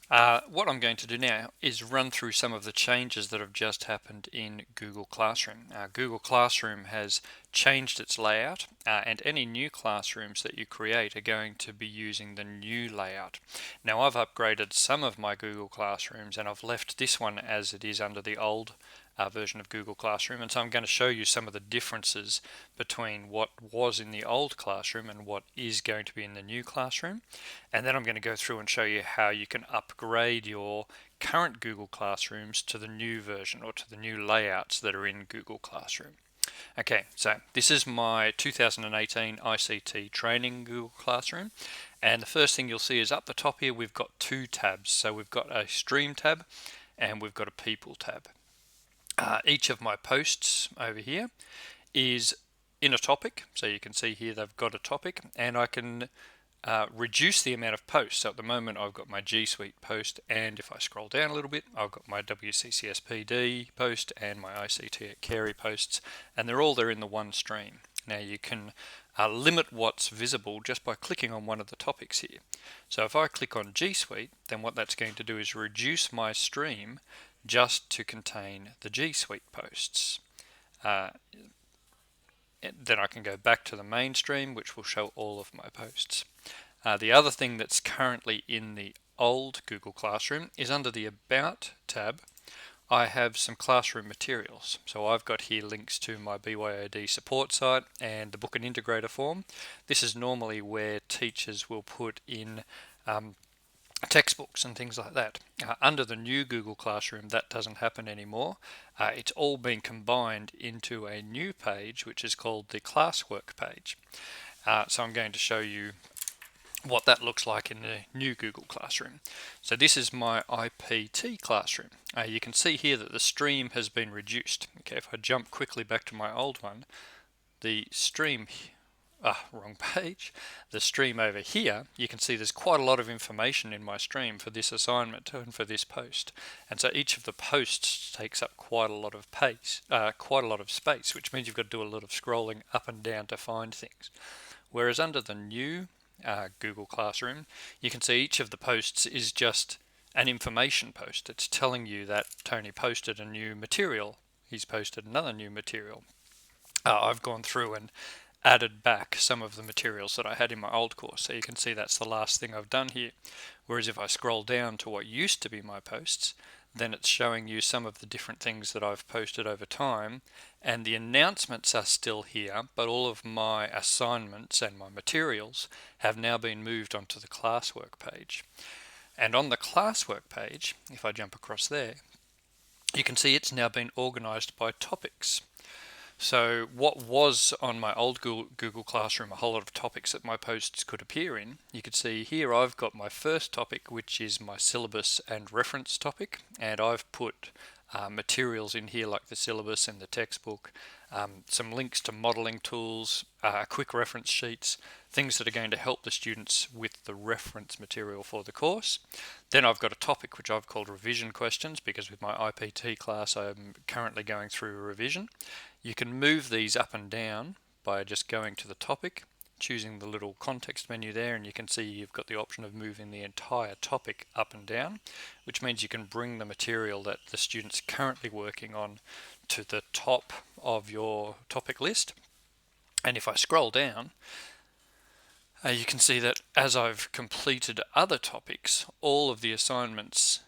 What I'm going to do now is run through some of the changes that have just happened in Google Classroom. Google Classroom has changed its layout, and any new classrooms that you create are going to be using the new layout. Now, I've upgraded some of my Google Classrooms and I've left this one as it is under the old version of Google Classroom, and so I'm going to show you some of the differences between what was in the old classroom and what is going to be in the new classroom. And then I'm going to go through and show you how you can upgrade your current Google Classrooms to the new version or to the new layouts that are in Google Classroom. Okay, so this is my 2018 ICT training Google Classroom, and the first thing you'll see is up the top here we've got two tabs. So we've got a Stream tab and we've got a People tab. Each of my posts over here is in a topic, so you can see here they've got a topic, and I can reduce the amount of posts. So at the moment I've got my G Suite post, and if I scroll down a little bit I've got my WCCSPD post and my ICT at Carey posts, and they're all there in the one stream. Now you can limit what's visible just by clicking on one of the topics here. So if I click on G Suite, then what that's going to do is reduce my stream just to contain the G Suite posts. Then I can go back to the main stream, which will show all of my posts. The other thing that's currently in the old Google Classroom is under the About tab. I have some classroom materials. So I've got here links to my BYOD support site and the Book and Integrator form. This is normally where teachers will put in textbooks and things like that. Under the new Google Classroom, that doesn't happen anymore. It's all been combined into a new page, which is called the Classwork page. So I'm going to show you what that looks like in the new Google Classroom. So this is my IPT classroom. You can see here that the stream has been reduced. Okay, if I jump quickly back to my old one, the stream wrong page. The stream over here, you can see there's quite a lot of information in my stream for this assignment and for this post. And so each of the posts takes up quite a lot of space, which means you've got to do a lot of scrolling up and down to find things. Whereas under the new Google Classroom, you can see each of the posts is just an information post. It's telling you that Tony posted a new material. He's posted another new material. I've gone through and added back some of the materials that I had in my old course, so you can see that's the last thing I've done here. Whereas if I scroll down to what used to be my posts, then it's showing you some of the different things that I've posted over time, and the announcements are still here, but all of my assignments and my materials have now been moved onto the Classwork page. And on the Classwork page, if I jump across there, you can see it's now been organized by topics. So what was on my old Google Classroom, a whole lot of topics that my posts could appear in, you could see here I've got my first topic, which is my syllabus and reference topic, and I've put materials in here like the syllabus and the textbook, some links to modelling tools, quick reference sheets, things that are going to help the students with the reference material for the course. Then I've got a topic which I've called revision questions, because with my IPT class I'm currently going through a revision. You can move these up and down by just going to the topic, choosing the little context menu there, and you can see you've got the option of moving the entire topic up and down, which means you can bring the material that the student's currently working on to the top of your topic list. And if I scroll down, you can see that as I've completed other topics, all of the assignments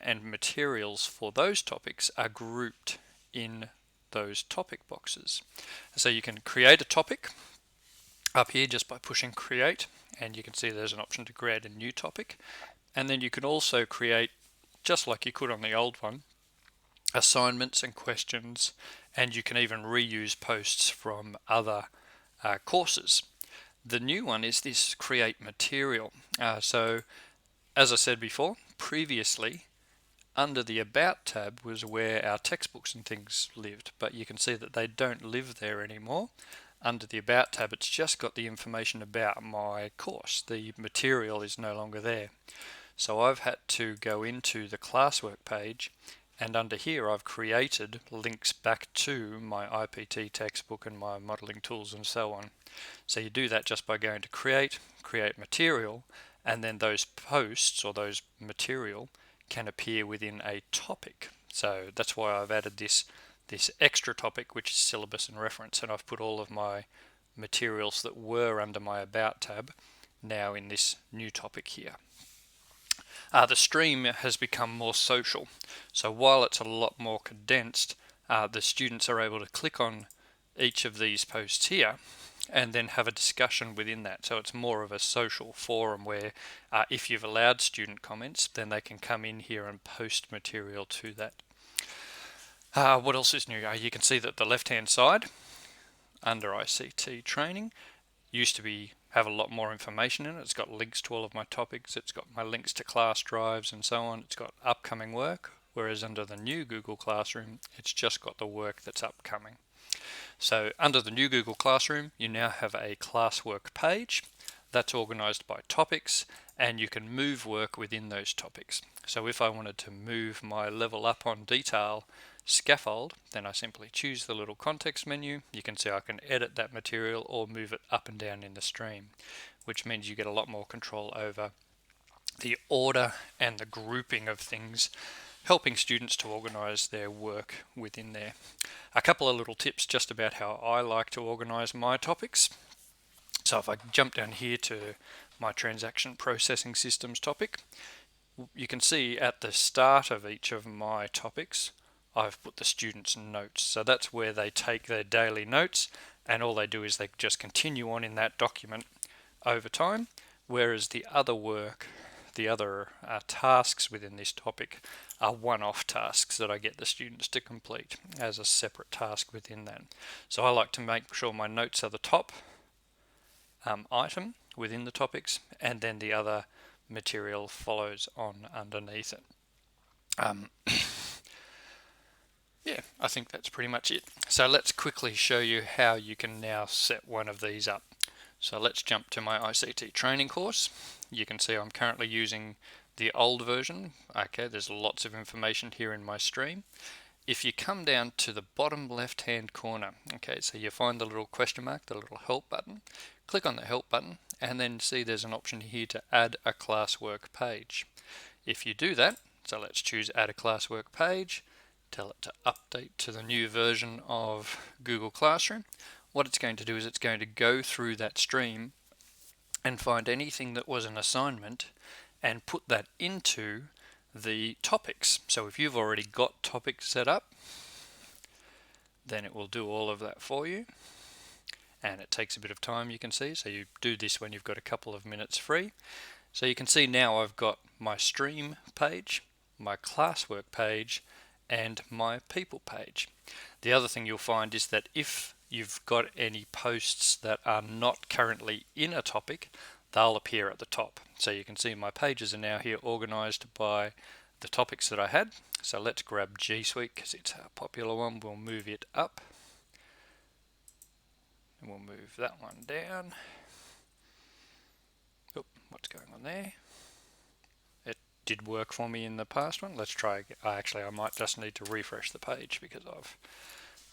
and materials for those topics are grouped in those topic boxes. So you can create a topic up here just by pushing create, and you can see there's an option to create a new topic, and then you can also create, just like you could on the old one, assignments and questions, and you can even reuse posts from other courses. The new one is this create material. So as I said before, previously under the About tab was where our textbooks and things lived, but you can see that they don't live there anymore. Under the About tab, it's just got the information about my course. The material is no longer there. So I've had to go into the Classwork page, and under here I've created links back to my IPT textbook and my modelling tools and so on. So you do that just by going to create material, and then those posts or those material can appear within a topic. So that's why I've added this extra topic, which is syllabus and reference, and I've put all of my materials that were under my About tab now in this new topic here. The stream has become more social, so while it's a lot more condensed, the students are able to click on each of these posts here and then have a discussion within that. So it's more of a social forum where if you've allowed student comments, then they can come in here and post material to that. What else is new? You can see that the left hand side under ICT training used to have a lot more information in it. It's got links to all of my topics, it's got my links to class drives and so on, it's got upcoming work, whereas under the new Google Classroom it's just got the work that's upcoming. So under the new Google Classroom you now have a Classwork page that's organized by topics, and you can move work within those topics. So if I wanted to move my level up on detail scaffold, then I simply choose the little context menu. You can see I can edit that material or move it up and down in the stream, which means you get a lot more control over the order and the grouping of things, helping students to organize their work within there. A couple of little tips just about how I like to organize my topics. So if I jump down here to my transaction processing systems topic, you can see at the start of each of my topics I've put the students' notes. So that's where they take their daily notes, and all they do is they just continue on in that document over time, whereas the other work, the other tasks within this topic are one-off tasks that I get the students to complete as a separate task within that. So I like to make sure my notes are the top item within the topics, and then the other material follows on underneath it. Yeah, I think that's pretty much it. So let's quickly show you how you can now set one of these up. So let's jump to my ICT training course. You can see I'm currently using the old version. Okay, there's lots of information here in my stream. If you come down to the bottom left hand corner, okay, so you find the little question mark, the little help button, click on the help button, and then see there's an option here to add a classwork page. If you do that, so let's choose add a classwork page, tell it to update to the new version of Google Classroom. What it's going to do is it's going to go through that stream and find anything that was an assignment and put that into the topics. So if you've already got topics set up, then it will do all of that for you, and it takes a bit of time, you can see. So you do this when you've got a couple of minutes free. So you can see now I've got my stream page, my classwork page, and my people page. The other thing you'll find is that if you've got any posts that are not currently in a topic, they'll appear at the top. So you can see my pages are now here organized by the topics that I had. So let's grab G Suite because it's a popular one. We'll move it up, and we'll move that one down. Oop, what's going on there? Did work for me in the past one. Let's try again. Actually, I might just need to refresh the page because I've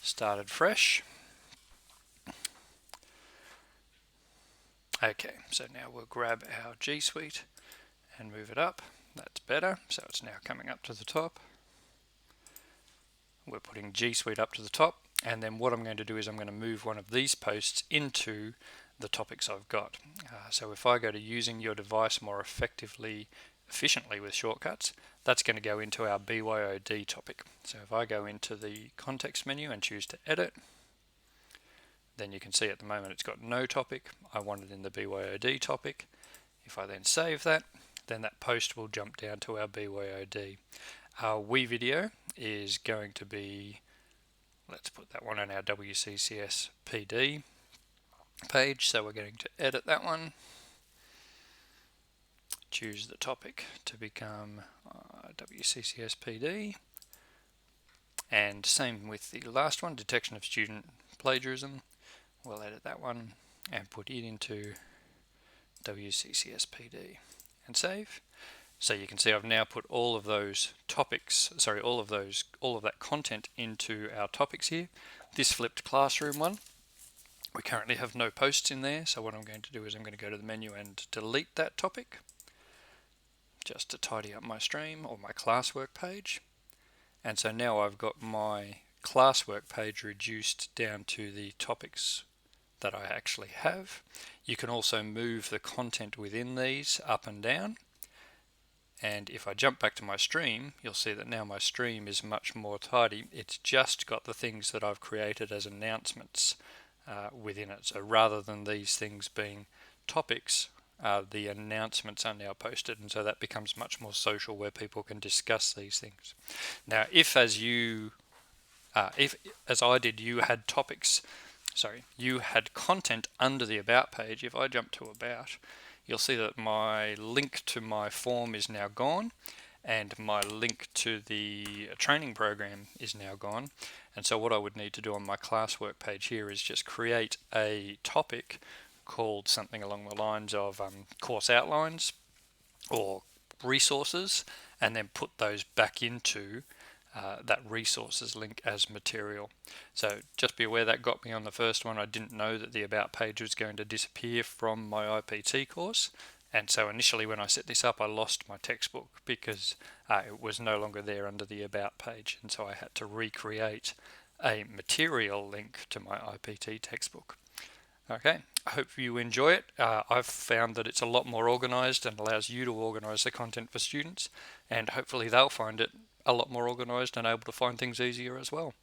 started fresh. Okay, so now we'll grab our G Suite and move it up. That's better. So it's now coming up to the top. We're putting G Suite up to the top, and then what I'm going to do is I'm going to move one of these posts into the topics I've got. So if I go to using your device more efficiently with shortcuts, that's going to go into our BYOD topic. So if I go into the context menu and choose to edit, then you can see at the moment it's got no topic. I want it in the BYOD topic. If I then save that, then that post will jump down to our BYOD. Our Wii video is going to be, let's put that one on our WCCS PD page. So we're going to edit that one. Choose the topic to become WCCS PD, and same with the last one, detection of student plagiarism. We'll edit that one and put it into WCCS PD and save. So you can see I've now put all of those topics, all of that content into our topics here. This flipped classroom one, we currently have no posts in there, so what I'm going to do is I'm going to go to the menu and delete that topic. just to tidy up my stream or my classwork page. And so now I've got my classwork page reduced down to the topics that I actually have. You can also move the content within these up and down. And if I jump back to my stream, you'll see that now my stream is much more tidy. It's just got the things that I've created as announcements within it. So rather than these things being topics, the announcements are now posted, and so that becomes much more social, where people can discuss these things. Now, if as I did, you had you had content under the About page. If I jump to About, you'll see that my link to my form is now gone, and my link to the training program is now gone. And so what I would need to do on my classwork page here is just create a topic called something along the lines of course outlines or resources, and then put those back into that resources link as material. So just be aware that got me on the first one. I didn't know that the About page was going to disappear from my IPT course, and so initially when I set this up I lost my textbook because it was no longer there under the About page, and so I had to recreate a material link to my IPT textbook. Okay, I hope you enjoy it. I've found that it's a lot more organised and allows you to organise the content for students, and hopefully they'll find it a lot more organised and able to find things easier as well.